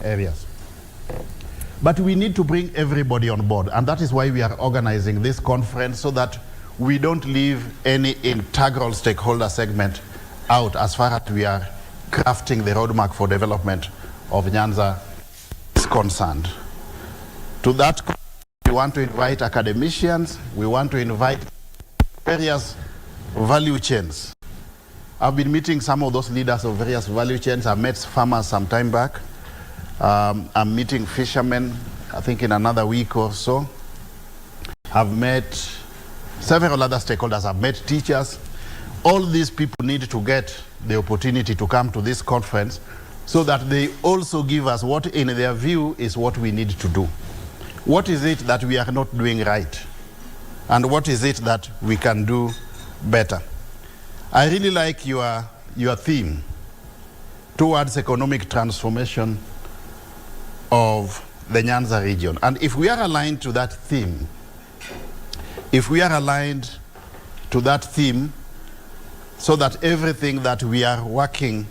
areas. But we need to bring everybody on board, and that is why we are organizing this conference, so that we don't leave any integral stakeholder segment out as far as we are crafting the roadmap for development of Nyanza is concerned. To that, we want to invite academicians, we want to invite various value chains. I've been meeting some of those leaders of various value chains. I met farmers some time back. I'm meeting fishermen, I think in another week or so. I've met several other stakeholders. I've met teachers. All these people need to get the opportunity to come to this conference so that they also give us what, in their view, is what we need to do. What is it that we are not doing right? And what is it that we can do better? I really like your theme towards economic transformation of the Nyanza region. And if we are aligned to that theme, so that everything that we are working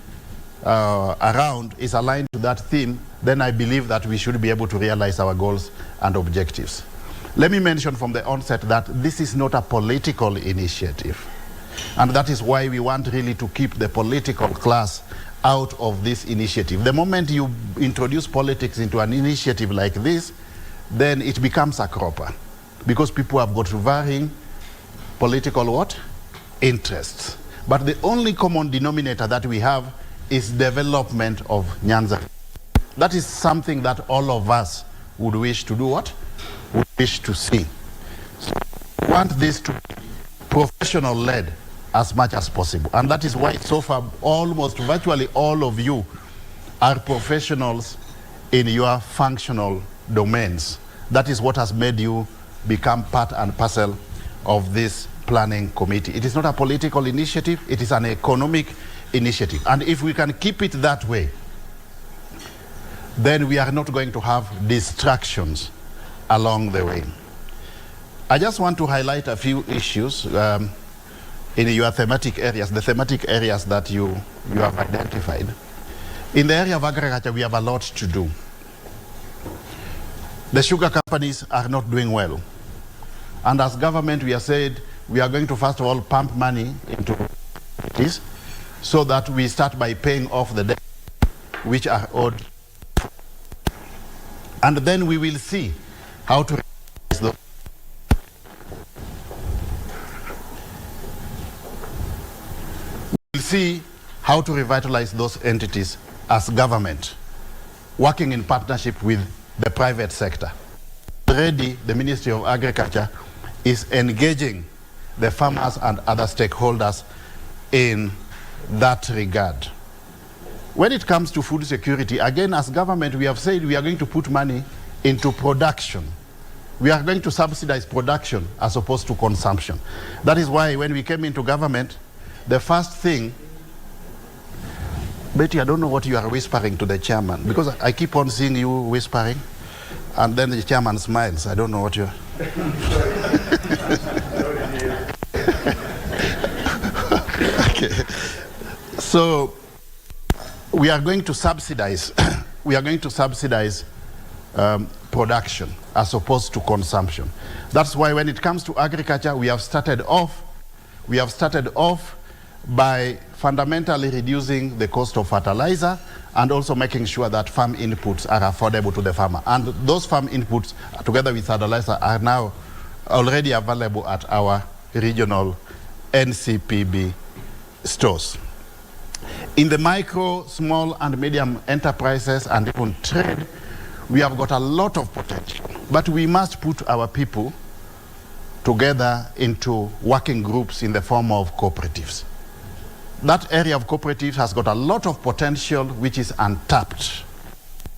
around is aligned to that theme, then I believe that we should be able to realize our goals and objectives. Let me mention from the onset that this is not a political initiative. And that is why we want really to keep the political class out of this initiative. The moment you introduce politics into an initiative like this, then it becomes a cropper, because people have got varying political what? Interests. But the only common denominator that we have is development of Nyanza. That is something that all of us would wish to do what? Would wish to see. So we want this to be professional-led as much as possible. And that is why so far almost virtually all of you are professionals in your functional domains. That is what has made you become part and parcel of this planning committee. It is not a political initiative, it is an economic initiative. And if we can keep it that way, then we are not going to have distractions along the way. I just want to highlight a few issues in your thematic areas, the thematic areas that you have identified. In the area of agriculture, we have a lot to do. The sugar companies are not doing well. And as government, we have said we are going to first of all pump money into this so that we start by paying off the debt which are owed. And then we will see how to realize those. We'll see how to revitalize those entities as government, working in partnership with the private sector. Already, the Ministry of Agriculture is engaging the farmers and other stakeholders in that regard. When it comes to food security, again, as government, we have said we are going to put money into production. We are going to subsidize production as opposed to consumption. That is why when we came into government, the first thing, Betty, I don't know what you are whispering to the chairman, because I keep on seeing you whispering, and then the chairman smiles. I don't know what you're... Okay. So we are going to subsidize, production as opposed to consumption. That's why when it comes to agriculture, we have started off by fundamentally reducing the cost of fertilizer and also making sure that farm inputs are affordable to the farmer. And those farm inputs, together with fertilizer, are now already available at our regional NCPB stores. In the micro, small and medium enterprises and even trade, we have got a lot of potential, but we must put our people together into working groups in the form of cooperatives. That area of cooperatives has got a lot of potential which is untapped.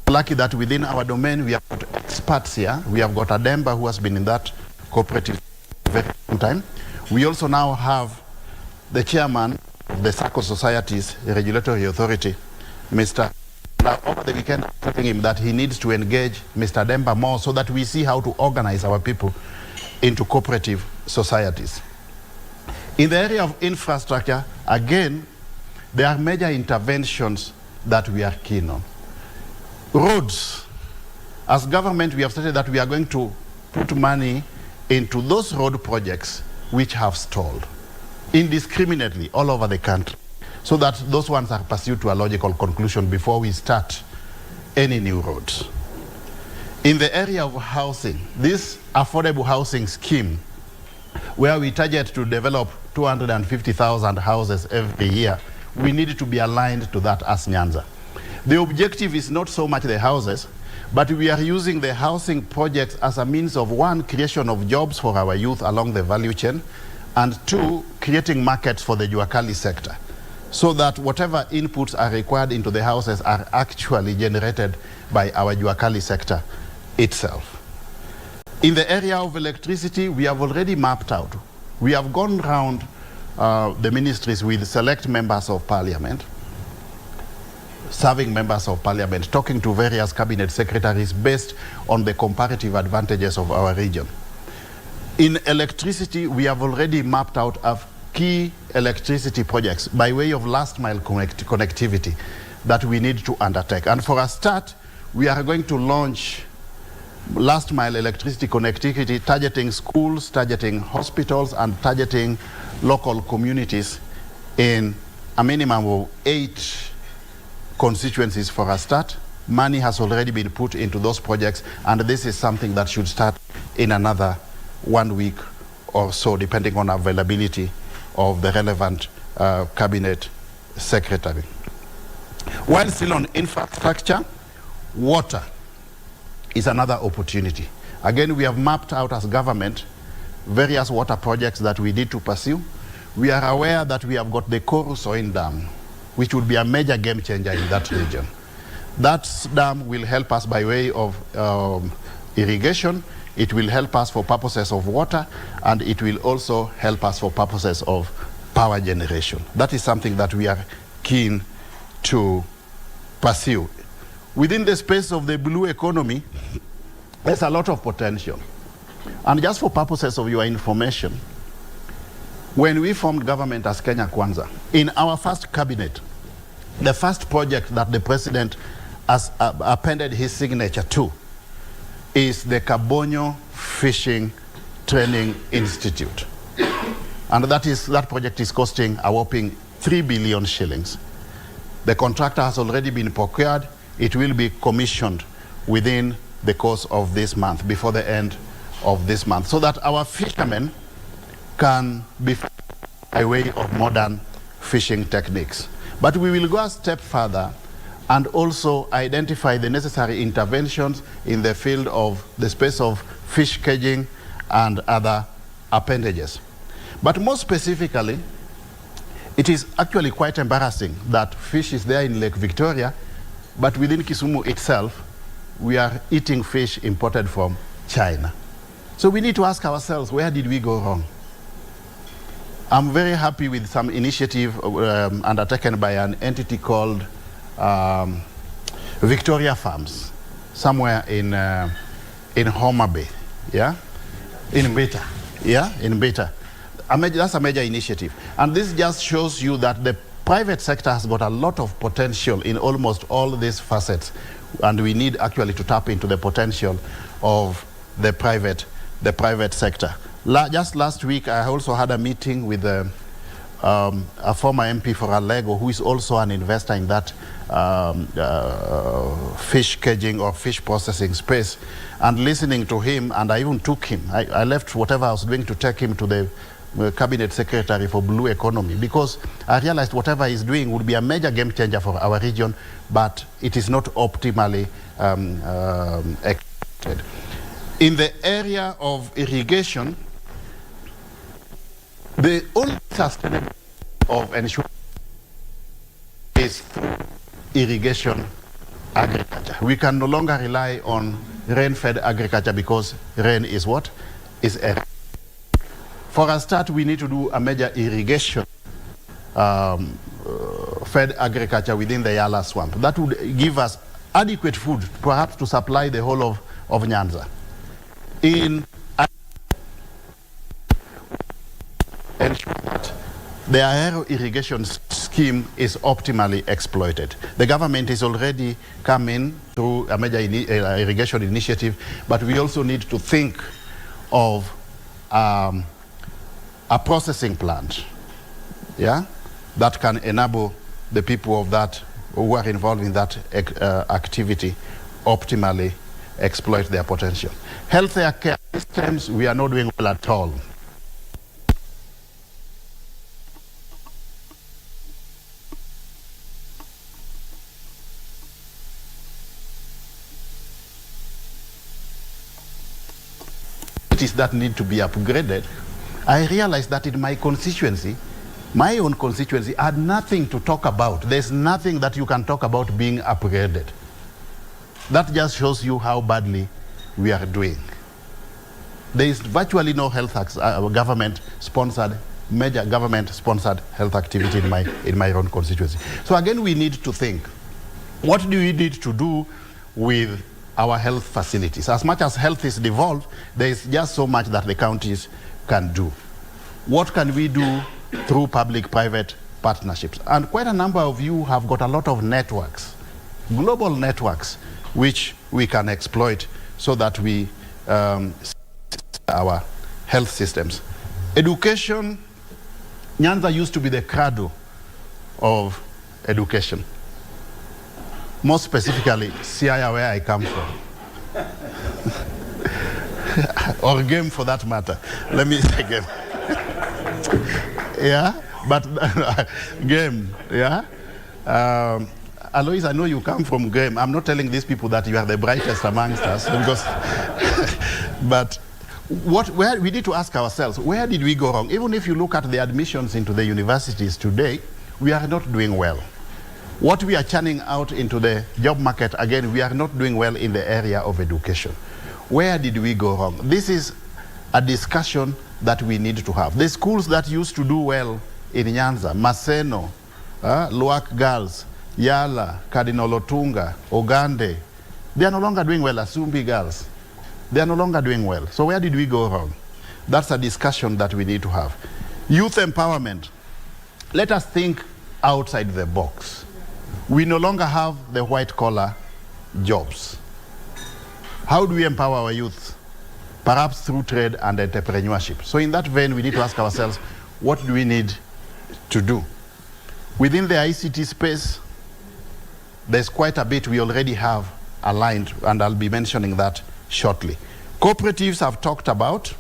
Lucky that within our domain we have got experts here. We have got Ademba, who has been in that cooperative for a very long time. We also now have the chairman of the SACCO Societies Regulatory Authority, Mr. Now, over the weekend, I'm telling him that he needs to engage Mr. Demba more so that we see how to organize our people into cooperative societies. In the area of infrastructure, again, there are major interventions that we are keen on. Roads. As government, we have stated that we are going to put money into those road projects which have stalled indiscriminately all over the country, so that those ones are pursued to a logical conclusion before we start any new roads. In the area of housing, this affordable housing scheme, where we target to develop 250,000 houses every year, we need to be aligned to that as Nyanza. The objective is not so much the houses, but we are using the housing projects as a means of, one, creation of jobs for our youth along the value chain, and two, creating markets for the Juakali sector, so that whatever inputs are required into the houses are actually generated by our Juakali sector itself. In the area of electricity, we have already mapped out. We have gone round the ministries with select members of parliament, serving members of parliament, talking to various cabinet secretaries based on the comparative advantages of our region. In electricity, we have already mapped out key electricity projects by way of last mile connectivity that we need to undertake. And for a start, we are going to launch last mile electricity connectivity, targeting schools, targeting hospitals, and targeting local communities in a minimum of 8 constituencies for a start. Money has already been put into those projects, and this is something that should start in another 1 week or so, depending on availability of the relevant cabinet secretary. While still on infrastructure, water is another opportunity. Again, we have mapped out as government various water projects that we need to pursue. We are aware that we have got the Korusoin Dam, which would be a major game changer in that region. That dam will help us by way of irrigation. It will help us for purposes of water, and it will also help us for purposes of power generation. That is something that we are keen to pursue. Within the space of the blue economy, there's a lot of potential. And just for purposes of your information, when we formed government as Kenya Kwanza, in our first cabinet, the first project that the president has appended his signature to is the Kabonyo Fishing Training Institute. And that project is costing a whopping 3 billion shillings. The contractor has already been procured. It will be commissioned within the course of this month, before the end of this month, so that our fishermen can be by way of modern fishing techniques. But we will go a step further and also identify the necessary interventions in the field of the space of fish caging and other appendages. But more specifically, it is actually quite embarrassing that fish is there in Lake Victoria, but within Kisumu itself, we are eating fish imported from China. So we need to ask ourselves, where did we go wrong? I'm very happy with some initiative undertaken by an entity called Victoria Farms, somewhere in Homa Bay, yeah? In Beta, yeah, in Beta. That's a major initiative. And this just shows you that the private sector has got a lot of potential in almost all these facets, and we need actually to tap into the potential of the private sector. Just last week, I also had a meeting with a former MP for Alego, who is also an investor in that fish caging or fish processing space, and listening to him, and I even took him. I left whatever I was doing to take him to the cabinet secretary for blue economy, because I realized whatever he's doing would be a major game changer for our region, but it is not optimally executed. In the area of irrigation, the only sustainable of ensuring is through irrigation agriculture. We can no longer rely on rain-fed agriculture, because rain is what? Is air. For a start, we need to do a major irrigation fed agriculture within the Yala swamp. That would give us adequate food, perhaps to supply the whole of Nyanza. In ensure that the aero irrigation scheme is optimally exploited. The government is already come in through a major irrigation initiative, but we also need to think of a processing plant, yeah, that can enable the people of that who are involved in that activity optimally exploit their potential. Healthcare care systems, we are not doing well at all. That need to be upgraded. I realized that in my constituency, my own constituency, had nothing to talk about. There's nothing that you can talk about being upgraded. That just shows you how badly we are doing. There is virtually no major government-sponsored health activity in my own constituency. So again, we need to think, what do we need to do with our health facilities? As much as health is devolved, there is just so much that the counties can do. What can we do through public-private partnerships? And quite a number of you have got a lot of networks, global networks, which we can exploit so that we our health systems. Education, Nyanza used to be the cradle of education. More specifically, Siaya, where I come from. Or Game for that matter. Let me say Game. Yeah, but Game, yeah. Alois, I know you come from Game. I'm not telling these people that you are the brightest amongst us, because, but where we need to ask ourselves, where did we go wrong? Even if you look at the admissions into the universities today, we are not doing well. What we are churning out into the job market, again, we are not doing well in the area of education. Where did we go wrong? This is a discussion that we need to have. The schools that used to do well in Nyanza, Maseno, Luak Girls, Yala, Cardinal Otunga, Ogande, they are no longer doing well. Asumbi Girls, they are no longer doing well. So where did we go wrong? That's a discussion that we need to have. Youth empowerment. Let us think outside the box. We no longer have the white-collar jobs. How do we empower our youth? Perhaps through trade and entrepreneurship. So in that vein, we need to ask ourselves, what do we need to do? Within the ICT space, there's quite a bit we already have aligned, and I'll be mentioning that shortly. Cooperatives have talked about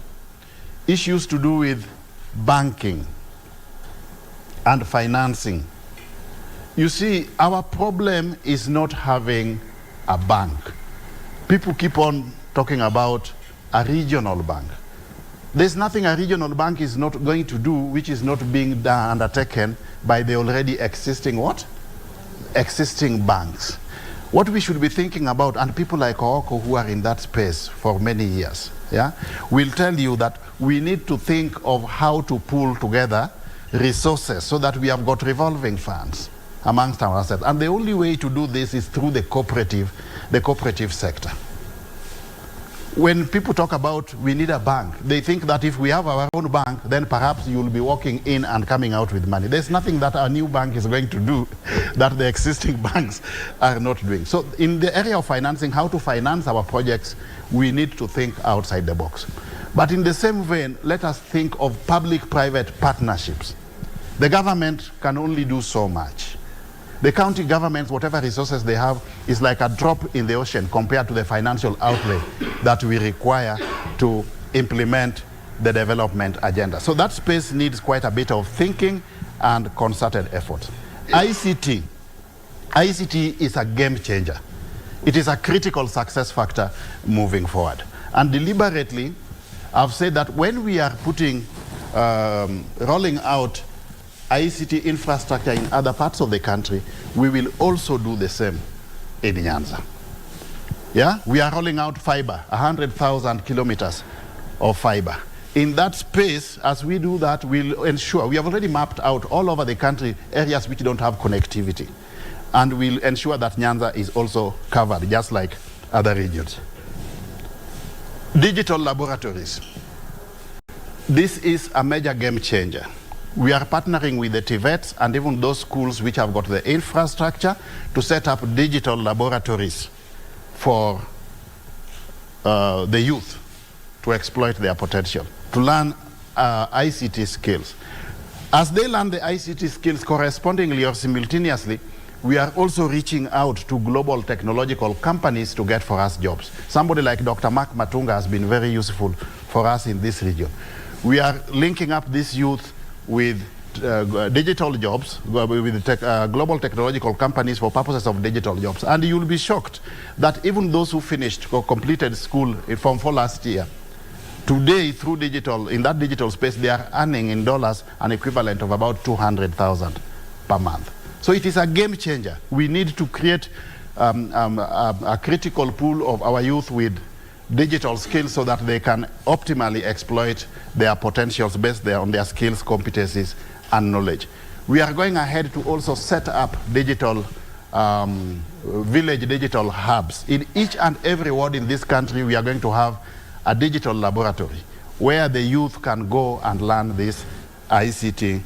issues to do with banking and financing. You see, our problem is not having a bank. People keep on talking about a regional bank. There's nothing a regional bank is not going to do which is not being undertaken by the already existing what? Existing banks. What we should be thinking about, and people like Ooko who are in that space for many years, yeah, will tell you that we need to think of how to pull together resources so that we have got revolving funds amongst ourselves. And the only way to do this is through the cooperative sector. When people talk about we need a bank, they think that if we have our own bank, then perhaps you'll be walking in and coming out with money. There's nothing that a new bank is going to do that the existing banks are not doing. So in the area of financing, how to finance our projects, we need to think outside the box. But in the same vein, let us think of public-private partnerships. The government can only do so much. The county governments, whatever resources they have, is like a drop in the ocean compared to the financial outlay that we require to implement the development agenda. So that space needs quite a bit of thinking and concerted effort. ICT is a game changer. It is a critical success factor moving forward. And deliberately, I've said that when we are rolling out ICT infrastructure in other parts of the country, we will also do the same in Nyanza. Yeah, we are rolling out fiber, 100,000 kilometers of fiber. In that space, as we do that, we'll ensure, we have already mapped out all over the country areas which don't have connectivity. And we'll ensure that Nyanza is also covered, just like other regions. Digital laboratories. This is a major game changer. We are partnering with the TVETs and even those schools which have got the infrastructure to set up digital laboratories for the youth to exploit their potential, to learn ICT skills. As they learn the ICT skills correspondingly or simultaneously, we are also reaching out to global technological companies to get for us jobs. Somebody like Dr. Mark Matunga has been very useful for us in this region. We are linking up this youth with digital jobs, with global technological companies for purposes of digital jobs. And you'll be shocked that even those who finished or completed school in Form 4 last year, today through digital, in that digital space, they are earning in dollars an equivalent of about 200,000 per month. So it is a game changer. We need to create a critical pool of our youth with digital skills so that they can optimally exploit their potentials based on their skills, competencies, and knowledge. We are going ahead to also set up digital village digital hubs. In each and every ward in this country, we are going to have a digital laboratory where the youth can go and learn these ICT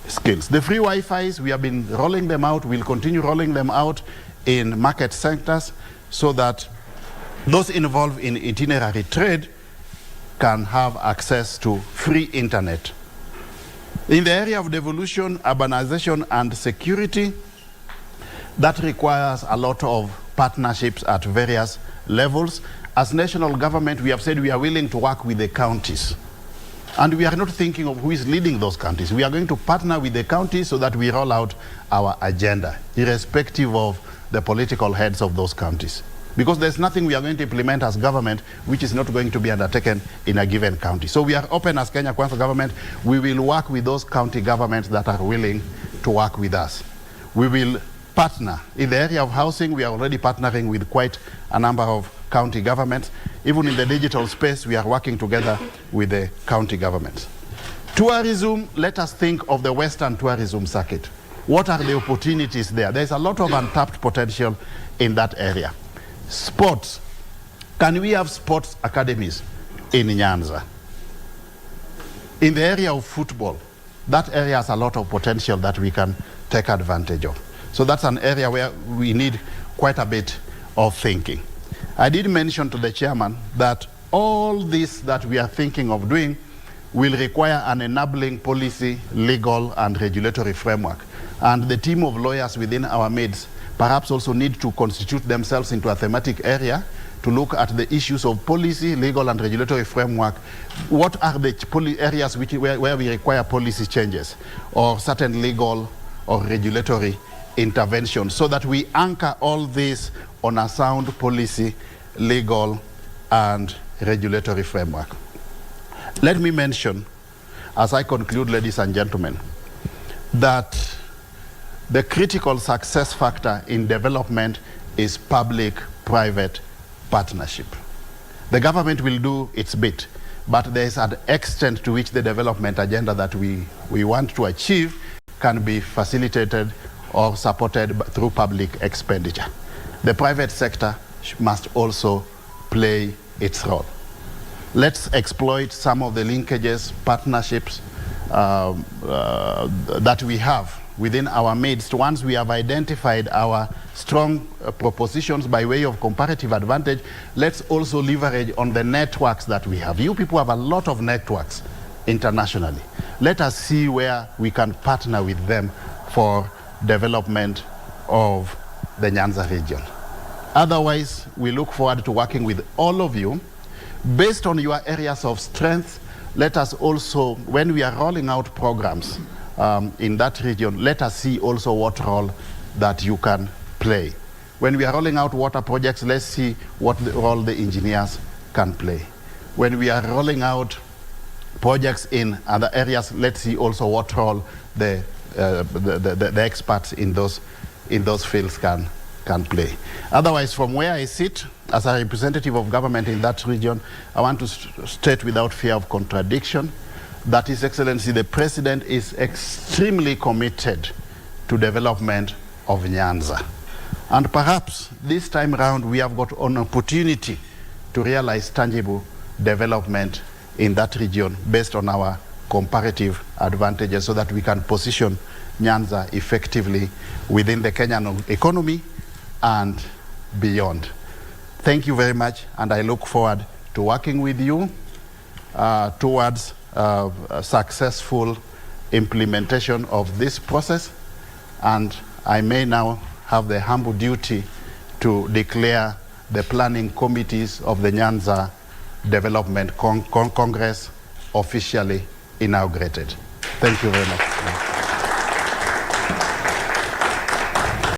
skills. The free Wi-Fis, we have been rolling them out. We'll continue rolling them out in market sectors so that those involved in itinerary trade can have access to free internet. In the area of devolution, urbanization, and security, that requires a lot of partnerships at various levels. As national government, we have said we are willing to work with the counties. And we are not thinking of who is leading those counties. We are going to partner with the counties so that we roll out our agenda, irrespective of the political heads of those counties. Because there's nothing we are going to implement as government which is not going to be undertaken in a given county. So we are open as Kenya Kwanza government. We will work with those county governments that are willing to work with us. We will partner. In the area of housing, we are already partnering with quite a number of county governments. Even in the digital space, we are working together with the county governments. Tourism, let us think of the Western tourism circuit. What are the opportunities there? There's a lot of untapped potential in that area. Sports. Can we have sports academies in Nyanza? In the area of football, that area has a lot of potential that we can take advantage of. So that's an area where we need quite a bit of thinking. I did mention to the chairman that all this that we are thinking of doing will require an enabling policy, legal, and regulatory framework. And the team of lawyers within our midst perhaps also need to constitute themselves into a thematic area to look at the issues of policy, legal, and regulatory framework. What are the areas where we require policy changes or certain legal or regulatory intervention so that we anchor all this on a sound policy, legal, and regulatory framework. Let me mention, as I conclude, ladies and gentlemen, that the critical success factor in development is public-private partnership. The government will do its bit, but there is an extent to which the development agenda that we want to achieve can be facilitated or supported through public expenditure. The private sector must also play its role. Let's exploit some of the linkages, partnerships that we have within our midst. Once we have identified our strong propositions by way of comparative advantage, let's also leverage on the networks that we have. You people have a lot of networks internationally. Let us see where we can partner with them for development of the Nyanza region. Otherwise, we look forward to working with all of you. Based on your areas of strength, let us also, when we are rolling out programs in that region, let us see also what role that you can play. When we are rolling out water projects, let's see what role the engineers can play. When we are rolling out projects in other areas, let's see also what role the experts in those fields can play. Otherwise, from where I sit as a representative of government in that region, I want to state without fear of contradiction that His Excellency the President is extremely committed to development of Nyanza. And perhaps this time around we have got an opportunity to realize tangible development in that region based on our comparative advantages so that we can position Nyanza effectively within the Kenyan economy and beyond. Thank you very much, and I look forward to working with you towards a successful implementation of this process. And I may now have the humble duty to declare the planning committees of the Nyanza Development Congress officially inaugurated. Thank you very much.